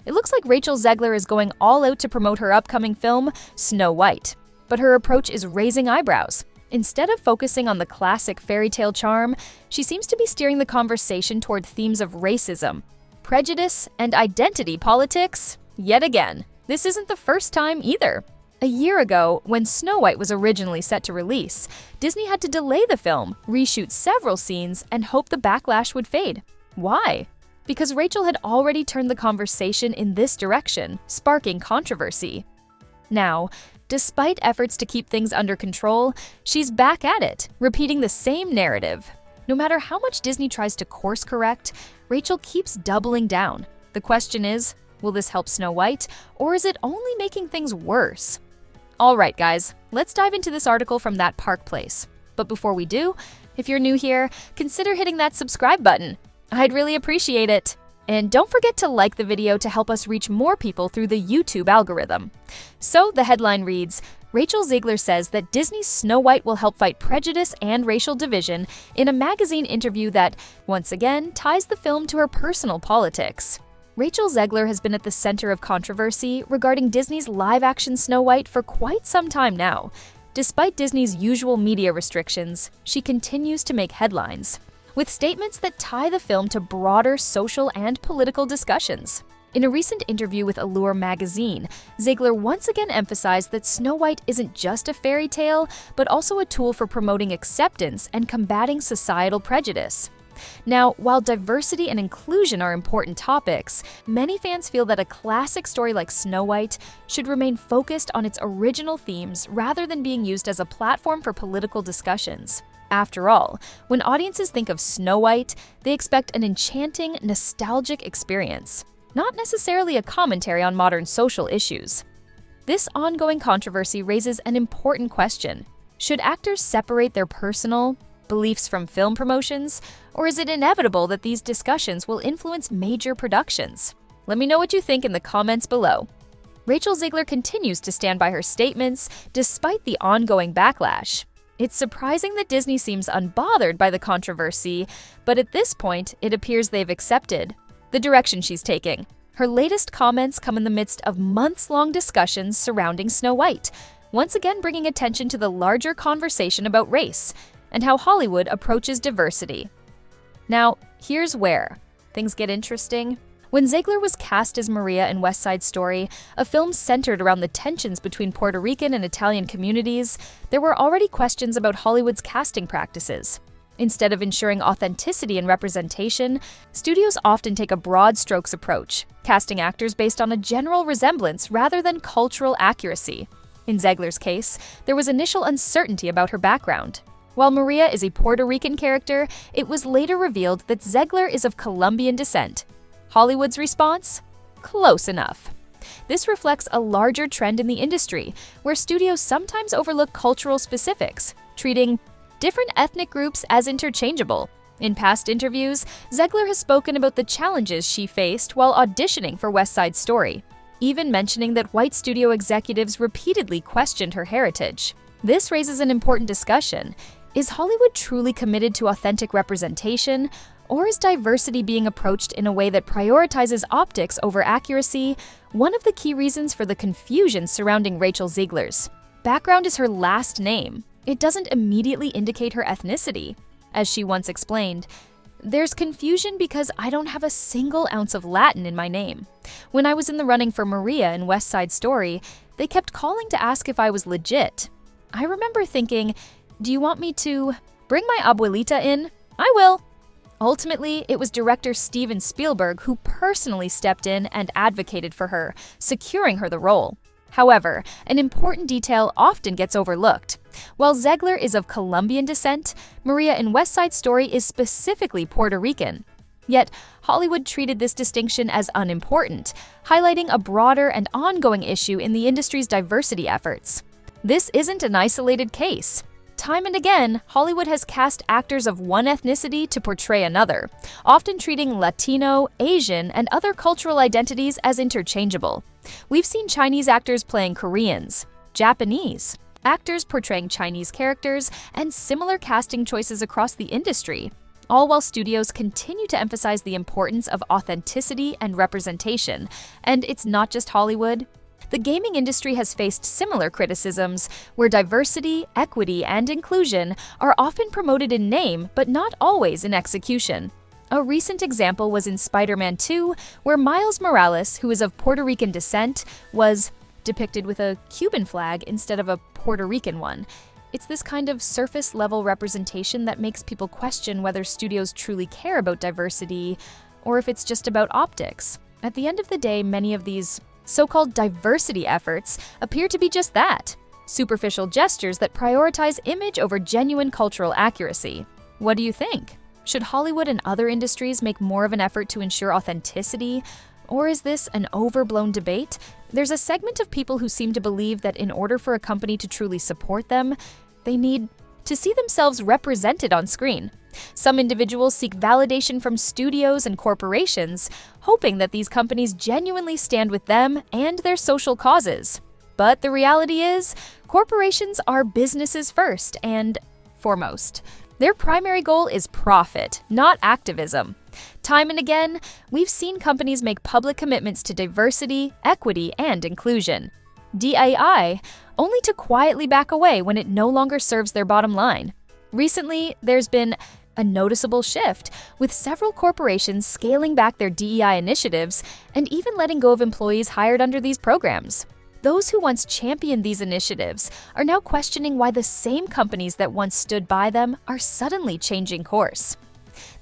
It looks like Rachel Zegler is going all out to promote her upcoming film, Snow White. But her approach is raising eyebrows. Instead of focusing on the classic fairy tale charm, she seems to be steering the conversation toward themes of racism, prejudice, and identity politics yet again. This isn't the first time either. A year ago, when Snow White was originally set to release, Disney had to delay the film, reshoot several scenes, and hope the backlash would fade. Why? Because Rachel had already turned the conversation in this direction, sparking controversy. Now, despite efforts to keep things under control, she's back at it, repeating the same narrative. No matter how much Disney tries to course correct, Rachel keeps doubling down. The question is, will this help Snow White, or is it only making things worse? Alright guys, let's dive into this article from That Park Place. But before we do, if you're new here, consider hitting that subscribe button. I'd really appreciate it. And don't forget to like the video to help us reach more people through the YouTube algorithm. So the headline reads, Rachel Zegler says that Disney's Snow White will help fight prejudice and racial division in a magazine interview that, once again, ties the film to her personal politics. Rachel Zegler has been at the center of controversy regarding Disney's live-action Snow White for quite some time now. Despite Disney's usual media restrictions, she continues to make headlines, with statements that tie the film to broader social and political discussions. In a recent interview with Allure magazine, Zegler once again emphasized that Snow White isn't just a fairy tale, but also a tool for promoting acceptance and combating societal prejudice. Now, while diversity and inclusion are important topics, many fans feel that a classic story like Snow White should remain focused on its original themes rather than being used as a platform for political discussions. After all, when audiences think of Snow White, they expect an enchanting, nostalgic experience, not necessarily a commentary on modern social issues. This ongoing controversy raises an important question. Should actors separate their personal beliefs from film promotions, or is it inevitable that these discussions will influence major productions? Let me know what you think in the comments below. Rachel Zegler continues to stand by her statements despite the ongoing backlash. It's surprising that Disney seems unbothered by the controversy, but at this point, it appears they've accepted the direction she's taking. Her latest comments come in the midst of months-long discussions surrounding Snow White, once again bringing attention to the larger conversation about race and how Hollywood approaches diversity. Now, here's where things get interesting. When Zegler was cast as Maria in West Side Story, a film centered around the tensions between Puerto Rican and Italian communities, there were already questions about Hollywood's casting practices. Instead of ensuring authenticity and representation, studios often take a broad strokes approach, casting actors based on a general resemblance rather than cultural accuracy. In Zegler's case, there was initial uncertainty about her background. While Maria is a Puerto Rican character, it was later revealed that Zegler is of Colombian descent. Hollywood's response? Close enough. This reflects a larger trend in the industry, where studios sometimes overlook cultural specifics, treating different ethnic groups as interchangeable. In past interviews, Zegler has spoken about the challenges she faced while auditioning for West Side Story, even mentioning that white studio executives repeatedly questioned her heritage. This raises an important discussion. Is Hollywood truly committed to authentic representation, or is diversity being approached in a way that prioritizes optics over accuracy? One of the key reasons for the confusion surrounding Rachel Zegler's background is her last name. It doesn't immediately indicate her ethnicity. As she once explained, "There's confusion because I don't have a single ounce of Latin in my name. When I was in the running for Maria in West Side Story, they kept calling to ask if I was legit. I remember thinking, do you want me to bring my abuelita in? I will." Ultimately, it was director Steven Spielberg who personally stepped in and advocated for her, securing her the role. However, an important detail often gets overlooked. While Zegler is of Colombian descent, Maria in West Side Story is specifically Puerto Rican. Yet, Hollywood treated this distinction as unimportant, highlighting a broader and ongoing issue in the industry's diversity efforts. This isn't an isolated case. Time and again, Hollywood has cast actors of one ethnicity to portray another, often treating Latino, Asian, and other cultural identities as interchangeable. We've seen Chinese actors playing Koreans, Japanese actors portraying Chinese characters, and similar casting choices across the industry. all while studios continue to emphasize the importance of authenticity and representation. And it's not just Hollywood. The gaming industry has faced similar criticisms, where diversity, equity, and inclusion are often promoted in name but not always in execution. A recent example was in Spider-Man 2, where Miles Morales, who is of Puerto Rican descent, was depicted with a Cuban flag instead of a Puerto Rican one. It's this kind of surface-level representation that makes people question whether studios truly care about diversity or if it's just about optics. At the end of the day, many of these so-called diversity efforts appear to be just that: superficial gestures that prioritize image over genuine cultural accuracy. What do you think? Should Hollywood and other industries make more of an effort to ensure authenticity? Or is this an overblown debate? There's a segment of people who seem to believe that in order for a company to truly support them, they need to see themselves represented on screen. Some individuals seek validation from studios and corporations, hoping that these companies genuinely stand with them and their social causes. But the reality is, corporations are businesses first and foremost. Their primary goal is profit, not activism. Time and again, we've seen companies make public commitments to diversity, equity, and inclusion. DEI, only to quietly back away when it no longer serves their bottom line. Recently, there's been a noticeable shift, with several corporations scaling back their DEI initiatives and even letting go of employees hired under these programs. Those who once championed these initiatives are now questioning why the same companies that once stood by them are suddenly changing course.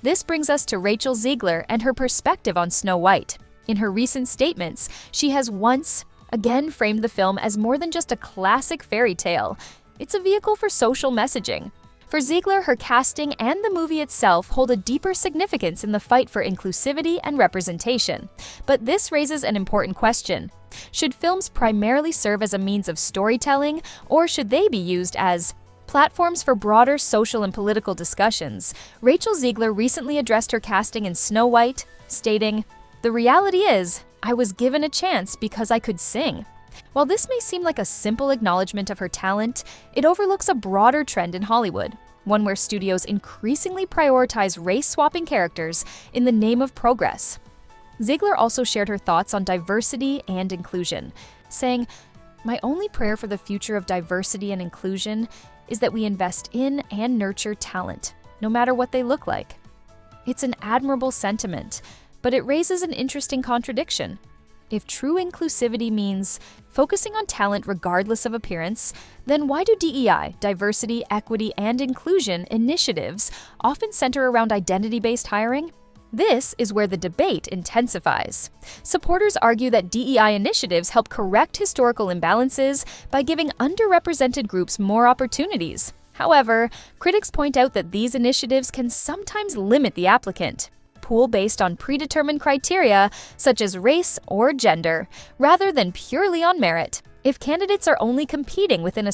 This brings us to Rachel Zegler and her perspective on Snow White. In her recent statements, she has once again framed the film as more than just a classic fairy tale. It's a vehicle for social messaging. For Zegler, her casting and the movie itself hold a deeper significance in the fight for inclusivity and representation. But this raises an important question. Should films primarily serve as a means of storytelling, or should they be used as platforms for broader social and political discussions? Rachel Zegler recently addressed her casting in Snow White, stating, "The reality is, I was given a chance because I could sing." While this may seem like a simple acknowledgement of her talent, it overlooks a broader trend in Hollywood, one where studios increasingly prioritize race-swapping characters in the name of progress. Zegler also shared her thoughts on diversity and inclusion, saying, "My only prayer for the future of diversity and inclusion is that we invest in and nurture talent, no matter what they look like." It's an admirable sentiment, but it raises an interesting contradiction. If true inclusivity means focusing on talent regardless of appearance, then why do DEI, diversity, equity, and inclusion initiatives often center around identity-based hiring? This is where the debate intensifies. Supporters argue that DEI initiatives help correct historical imbalances by giving underrepresented groups more opportunities. However, critics point out that these initiatives can sometimes limit the applicant pool based on predetermined criteria such as race or gender, rather than purely on merit. If candidates are only competing within a